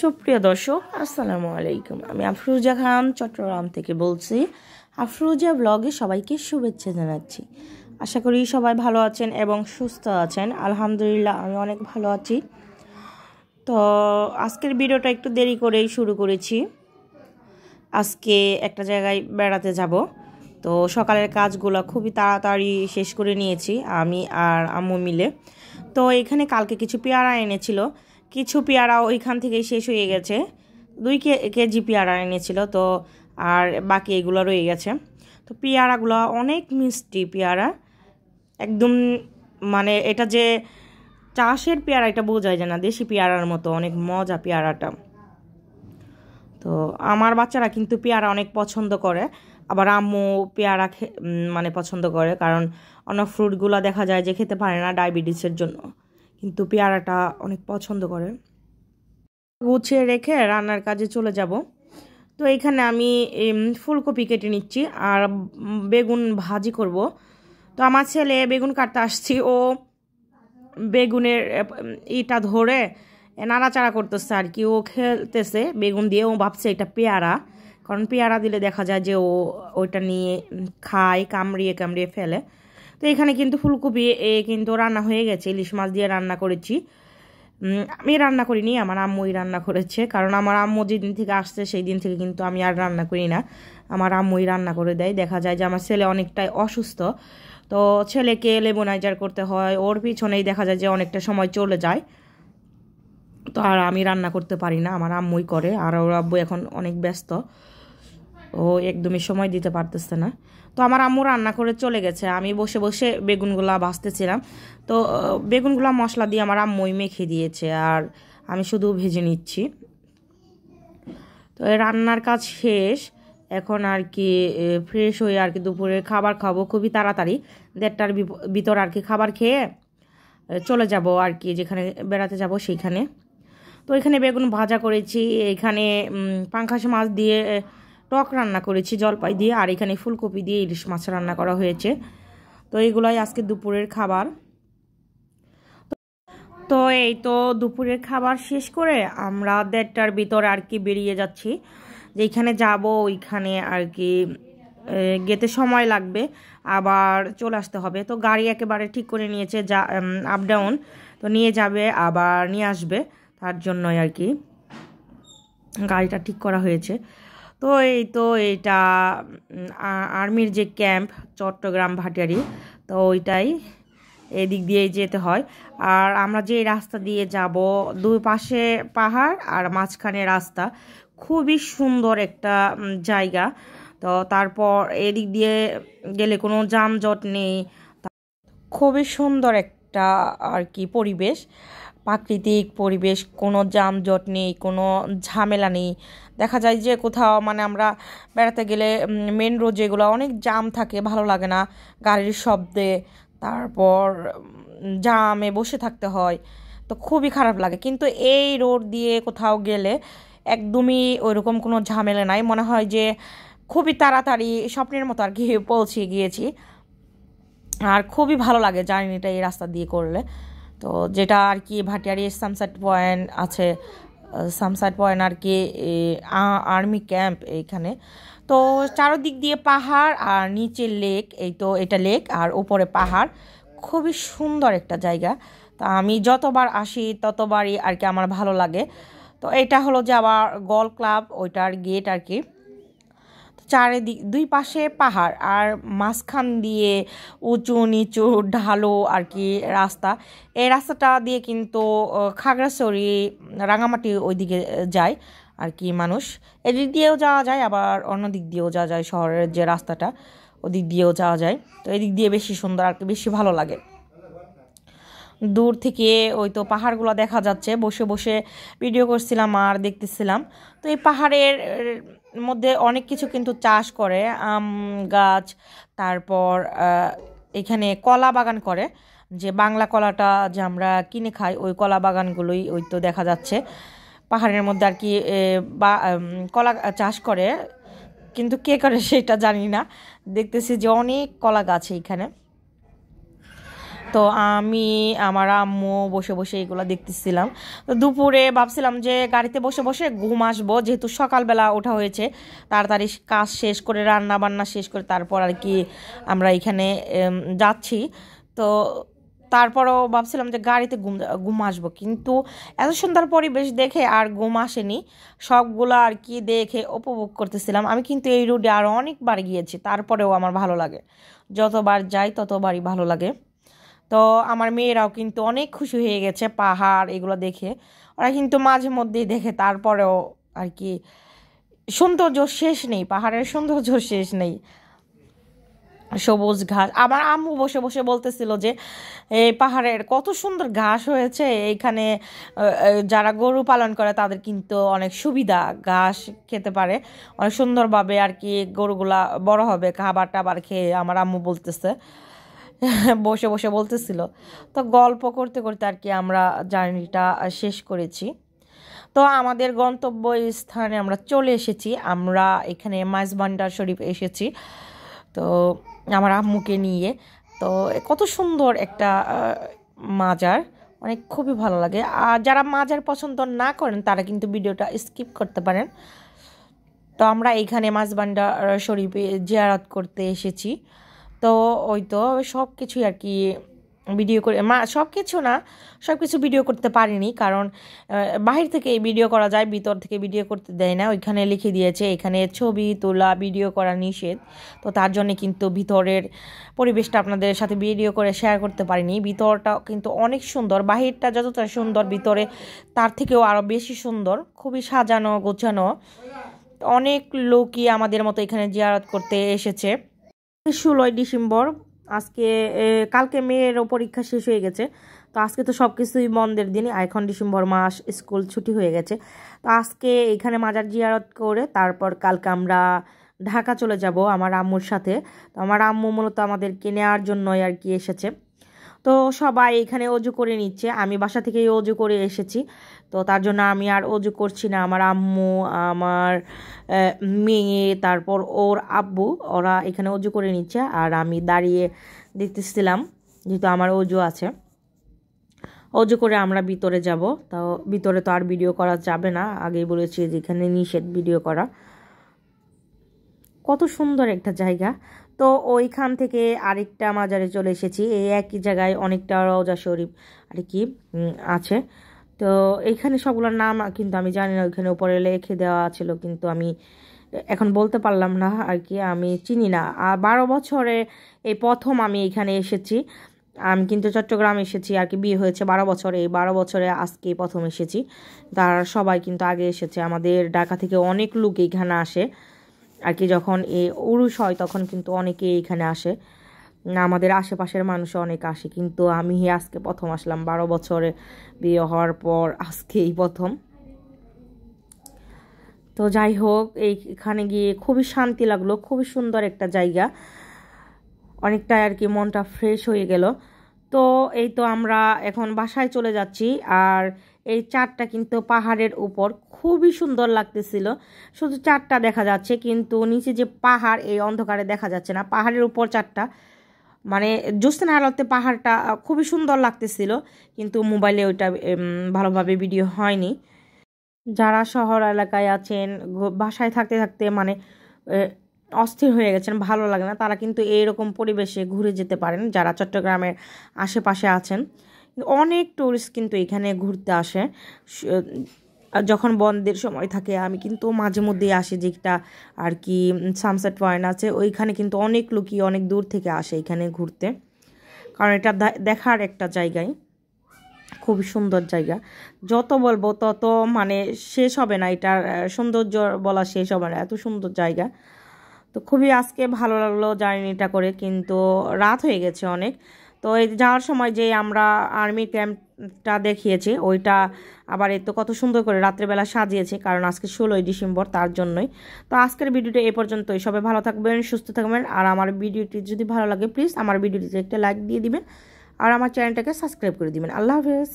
সুপ্রিয় দর্শক আসসালামু আলাইকুম। আমি আফরোজা খান চট্টগ্রাম থেকে বলছি। আফরোজা ব্লগে সবাইকে শুভেচ্ছা জানাচ্ছি। আশা করি সবাই ভালো আছেন এবং সুস্থ আছেন। আলহামদুলিল্লাহ আমি অনেক ভালো আছি। তো আজকের ভিডিওটা একটু দেরি করেই শুরু করেছি। আজকে একটা জায়গায় বেড়াতে যাব। তো সকালের কাজগুলো খুবই তাড়াতাড়ি শেষ করে নিয়েছি আমি আর আম্মু মিলে। তো এখানে কালকে কিছু পেয়ারা এনেছিল, কিছু পেয়ারা ওইখান থেকেই শেষ হয়ে গেছে। 2 কেজি পেয়ারা এনেছিল, তো আর বাকি এগুলো রয়ে গেছে। তো পেয়ারাগুলো অনেক মিষ্টি পেয়ারা, একদম মানে এটা যে চাষের পেয়ারা এটা বোঝাই যায় না, দেশি পেয়ারার মতো অনেক মজা পেয়ারাটা। তো আমার বাচ্চারা কিন্তু পেয়ারা অনেক পছন্দ করে, আবার আম্মু পেয়ারা মানে পছন্দ করে, কারণ অন্য ফ্রুটগুলো দেখা যায় যে খেতে পারে না ডায়াবেটিসের জন্য, কিন্তু পেয়ারাটা অনেক পছন্দ করে। গুছিয়ে রেখে রান্নার কাজে চলে যাব। তো এখানে আমি ফুলকপি কেটে নিচ্ছি আর বেগুন ভাজি করব। তো আমার ছেলে বেগুন কাটতে আসছি, ও বেগুনের ইটা ধরে নাড়াচাড়া করতেছে আর কি, ও খেলতেছে বেগুন দিয়ে। ও ভাবছে এটা পেয়ারা, কারণ পেয়ারা দিলে দেখা যায় যে ও ওইটা নিয়ে খায়, কামড়িয়ে কামড়িয়ে ফেলে। তো এখানে কিন্তু ফুলকপি কিন্তু রান্না হয়ে গেছে, ইলিশ মাছ দিয়ে রান্না করেছি। আমি রান্না করিনি, আমার আম্মুই রান্না করেছে, কারণ আমার আম্মু যেদিন থেকে আসছে সেই দিন থেকে কিন্তু আমি আর রান্না করি না, আমার আম্মুই রান্না করে দেয়। দেখা যায় যে আমার ছেলে অনেকটাই অসুস্থ, তো ছেলেকে লেবনাইজার করতে হয়, ওর পিছনেই দেখা যায় যে অনেকটা সময় চলে যায়। তো আর আমি রান্না করতে পারি না, আমার আম্মুই করে। আর ওর আব্বু এখন অনেক ব্যস্ত, ও একদমই সময় দিতে পারতেছে না। তো আমার আম্মু রান্না করে চলে গেছে, আমি বসে বসে বেগুনগুলা ভাজতেছিলাম। তো বেগুনগুলা মশলা দিয়ে আমার আম্মুই মেখে দিয়েছে, আর আমি শুধু ভেজে নিচ্ছি। তো রান্নার কাজ শেষ, এখন আর কি ফ্রেশ হয়ে আর কি দুপুরে খাবার খাবো খুবই তাড়াতাড়ি। 1:30টার ভিতর আর কি খাবার খেয়ে চলে যাব আর কি, যেখানে বেড়াতে যাব সেইখানে। তো এখানে বেগুন ভাজা করেছি, এখানে পাঙ্গাস মাছ দিয়ে টক রান্না করেছি জলপাই দিয়ে, আর এখানে ফুলকপি দিয়ে ইলিশ মাছ রান্না করা হয়েছে। তো এইগুলাই আজকে দুপুরের খাবার। তো এই তো দুপুরের খাবার শেষ করে আমরা 1:30টার ভিতর আর কি বেরিয়ে যাচ্ছি, যেখানে যাব ওইখানে আর কি যেতে সময় লাগবে, আবার চলে আসতে হবে। তো গাড়ি একেবারে ঠিক করে নিয়েছে, যা আপ ডাউন, তো নিয়ে যাবে আবার নিয়ে আসবে, তার জন্যই আর কি গাড়িটা ঠিক করা হয়েছে। তো এই তো এটা আর্মির যে ক্যাম্প চট্টগ্রাম ভাটিয়ারি, তো ওইটাই এদিক দিয়েই যেতে হয়। আর আমরা যে রাস্তা দিয়ে যাব, দুই পাশে পাহাড় আর মাঝখানে রাস্তা, খুবই সুন্দর একটা জায়গা। তো তারপর এদিক দিয়ে গেলে কোনো যানজট নেই, খুবই সুন্দর একটা আর কি পরিবেশ, প্রাকৃতিক পরিবেশ, কোনো যানজট নেই, কোনো ঝামেলা নেই। দেখা যায় যে কোথাও মানে আমরা বেড়াতে গেলে মেন রোড যেগুলো অনেক জাম থাকে, ভালো লাগে না, গাড়ির শব্দে, তারপর জামে বসে থাকতে হয়, তো খুবই খারাপ লাগে। কিন্তু এই রোড দিয়ে কোথাও গেলে একদমই ওইরকম কোনো ঝামেলা নাই, মনে হয় যে খুবই তাড়াতাড়ি স্বপ্নের মতো আর কি পৌঁছে গিয়েছি। আর খুবই ভালো লাগে জার্নিটা এই রাস্তা দিয়ে করলে। তো যেটা আর কি ভাটিয়ারি সানসেট পয়েন্ট আছে, সানসেট পয়েন্ট আর কি আর্মি ক্যাম্প এইখানে। তো চারদিক দিয়ে পাহাড় আর নিচে লেক, এই তো এটা লেক আর উপরে পাহাড়, খুবই সুন্দর একটা জায়গা। তা আমি যতবার আসি ততবারই আর কি আমার ভালো লাগে। তো এটা হলো যে আবার গল ক্লাব, ওইটার গেট আর কি। চারিদিক দুই পাশে পাহাড় আর মাঝখান দিয়ে উঁচু নিচু ঢালু আর কি রাস্তা। এই রাস্তাটা দিয়ে কিন্তু খাগড়াছড়ি রাঙামাটি ওইদিকে যায় আর কি মানুষ, এদিক দিয়েও যাওয়া যায়, আবার অন্য দিক দিয়েও যাওয়া যায়, শহরের যে রাস্তাটা ওদিক দিয়েও যাওয়া যায়। তো এদিক দিয়ে বেশি সুন্দর আর কি, বেশি ভালো লাগে। দূর থেকে ওই তো পাহাড়গুলো দেখা যাচ্ছে, বসে বসে ভিডিও করছিলাম আর দেখতেছিলাম। তো এই পাহাড়ের মধ্যে অনেক কিছু কিন্তু চাষ করে, আম গাছ, তারপর এখানে কলা বাগান করে, যে বাংলা কলাটা যে আমরা কিনে খাই ওই কলা বাগানগুলোই ওই তো দেখা যাচ্ছে পাহাড়ের মধ্যে আর কি, বা কলা চাষ করে, কিন্তু কে করে সেটা জানি না। দেখতেছি যে অনেক কলা গাছ এইখানে। তো আমি আমার আম্মু বসে বসে এগুলো দেখতেছিলাম। তো দুপুরে ভাবছিলাম যে গাড়িতে বসে বসে ঘুম আসবো, যেহেতু সকালবেলা ওঠা হয়েছে, তাড়াতাড়ি কাজ শেষ করে রান্না বান্না শেষ করে তারপর আর কি আমরা এখানে যাচ্ছি। তো তারপরও ভাবছিলাম যে গাড়িতে ঘুম আসবো, কিন্তু এত সুন্দর পরিবেশ দেখে আর ঘুম আসেনি। সবগুলো আর কি দেখে উপভোগ করতেছিলাম। আমি কিন্তু এই রুটে আরও অনেকবার গিয়েছি, তারপরেও আমার ভালো লাগে, যতবার যাই ততবারই ভালো লাগে। তো আমার মেয়েরাও কিন্তু অনেক খুশি হয়ে গেছে পাহাড় এগুলো দেখে। ওরা কিন্তু মাঝে মধ্যেই দেখে, তারপরেও আর কি সৌন্দর্য শেষ নেই, পাহাড়ের সৌন্দর্য শেষ নেই। সবুজ ঘাস, আমার আম্মু বসে বসে বলতেছিল যে এই পাহাড়ের কত সুন্দর ঘাস হয়েছে এইখানে, যারা গরু পালন করে তাদের কিন্তু অনেক সুবিধা, ঘাস খেতে পারে অনেক সুন্দরভাবে আর কি, গরুগুলা বড় হবে খাবার টাবার খেয়ে, আমার আম্মু বলতেছে বসে বসে বলতেছিল। তো গল্প করতে করতে আর কি আমরা জার্নিটা শেষ করেছি। তো আমাদের গন্তব্য স্থানে আমরা চলে এসেছি, আমরা এখানে মাইজভান্ডার শরীফ এসেছি তো আমার আম্মুকে নিয়ে। তো কত সুন্দর একটা মাজার, অনেক খুবই ভালো লাগে। আর যারা মাজার পছন্দ না করেন তারা কিন্তু ভিডিওটা স্কিপ করতে পারেন। তো আমরা এইখানে মাইজভান্ডার শরীফে জিয়ারত করতে এসেছি। তো ওই তো সব কিছুই আর কি ভিডিও করে, সব কিছু না, সব কিছু ভিডিও করতে পারিনি, কারণ বাহির থেকে ভিডিও করা যায়, ভিতর থেকে ভিডিও করতে দেয় না। ওইখানে লিখে দিয়েছে এখানে ছবি তোলা ভিডিও করা নিষেধ। তো তার জন্য কিন্তু ভিতরের পরিবেশটা আপনাদের সাথে ভিডিও করে শেয়ার করতে পারিনি। ভিতরটা কিন্তু অনেক সুন্দর, বাহিরটা যতটা সুন্দর ভিতরে তার থেকেও আরও বেশি সুন্দর, খুবই সাজানো গোছানো। অনেক লোকই আমাদের মতো এখানে জিয়ারত করতে এসেছে। 16ই ডিসেম্বর আজকে, কালকে মেয়েরও পরীক্ষা শেষ হয়ে গেছে, তো আজকে তো সব কিছুই বন্ধের দিন, এখন ডিসেম্বর মাস, স্কুল ছুটি হয়ে গেছে। তো আজকে এখানে মাজার জিয়ারত করে তারপর কালকে আমরা ঢাকা চলে যাব আমার আম্মুর সাথে। তো আমার আম্মু মূলত আমাদেরকে নেওয়ার জন্যই আর কি এসেছে। তো সবাই এখানে অজু করে নিচ্ছে, আমি বাসা থেকেই অজু করে এসেছি, তো তার জন্য আমি আর অজু করছি না। আমার আম্মু, আমার মেয়ে, তারপর ওর আব্বু, ওরা এখানে অজু করে নিচ্ছে, আর আমি দাঁড়িয়ে দেখতেছিলাম, যেহেতু আমার অজু আছে। অজু করে আমরা ভিতরে যাব। তো ভিতরে তো আর ভিডিও করা যাবে না, আগেই বলেছি যে এখানে নিষেধ ভিডিও করা। কত সুন্দর একটা জায়গা। তো ওইখান থেকে আরেকটা মাজারে চলে এসেছি, এই একই জায়গায় অনেকটা রওজা শরীফ আর কি আছে। তো এইখানে সবগুলোর নাম কিন্তু আমি জানি না, ওইখানে উপরে লিখে দেওয়া ছিল, কিন্তু আমি এখন বলতে পারলাম না আর কি, আমি চিনি না। আর 12 বছরে এই প্রথম আমি এখানে এসেছি। আমি কিন্তু চট্টগ্রাম এসেছি আর কি, বিয়ে হয়েছে 12 বছরে, এই 12 বছরে আজকে প্রথম এসেছি। তার সবাই কিন্তু আগে এসেছে, আমাদের ঢাকা থেকে অনেক লোক এখানে আসে আর কি, যখন এই উরুস হয় তখন কিন্তু অনেকে এখানে আসে, আমাদের আশেপাশের মানুষ অনেক আসে, কিন্তু আমি আজকে প্রথম আসলাম, 12 বছরে বিয়ে হওয়ার পর আজকে এই প্রথম। তো যাই হোক, এইখানে গিয়ে খুবই শান্তি লাগলো, খুবই সুন্দর একটা জায়গা, অনেকটাই আর কি মনটা ফ্রেশ হয়ে গেল। তো এই তো আমরা এখন বাসায় চলে যাচ্ছি। আর এই চাঁদটা কিন্তু পাহাড়ের উপর খুবই সুন্দর লাগতেছিল, শুধু চাঁদটা দেখা যাচ্ছে, কিন্তু নিচে যে পাহাড় এই অন্ধকারে দেখা যাচ্ছে না। পাহাড়ের উপর চাঁদটা মানে জ্যোৎস্না আলোতে পাহাড়টা খুবই সুন্দর লাগতেছিল, কিন্তু মোবাইলে ওইটা ভালোভাবে ভিডিও হয়নি। যারা শহর এলাকায় আছেন, বাসায় থাকতে থাকতে মানে অস্থির হয়ে গেছেন, ভালো লাগে না, তারা কিন্তু এইরকম পরিবেশে ঘুরে যেতে পারেন, যারা চট্টগ্রামের আশেপাশে আছেন। অনেক টুরিস্ট কিন্তু এখানে ঘুরতে আসে যখন বন্ধের সময় থাকে। আমি কিন্তু মাঝে মধ্যেই আসি, যেটা আর কি সানসেট পয়েন্ট আছে, ওইখানে কিন্তু অনেক লোকই অনেক দূর থেকে আসে এখানে ঘুরতে, কারণ এটা দেখার একটা জায়গায়, খুবই সুন্দর জায়গা। যত বলবো তত মানে শেষ হবে না, এটার সৌন্দর্য বলা শেষ হবে না, এত সুন্দর জায়গা। তো খুবই আজকে ভালো লাগলো জার্নিটা করে, কিন্তু রাত হয়ে গেছে অনেক। তো এই যাওয়ার সময় যে আমরা আর্মি ক্যাম্পটা দেখিয়েছি, ওইটা আবার এত কত সুন্দর করে রাত্রেবেলা সাজিয়েছে, কারণ আজকে 16ই ডিসেম্বর, তার জন্যই। তো আজকের ভিডিওটা এ পর্যন্তই, সবাই ভালো থাকবেন, সুস্থ থাকবেন। আর আমার ভিডিওটি যদি ভালো লাগে প্লিজ আমার ভিডিওটিতে একটা লাইক দিয়ে দিবেন, আর আমার চ্যানেলটাকে সাবস্ক্রাইব করে দিবেন। আল্লাহ হাফেজ।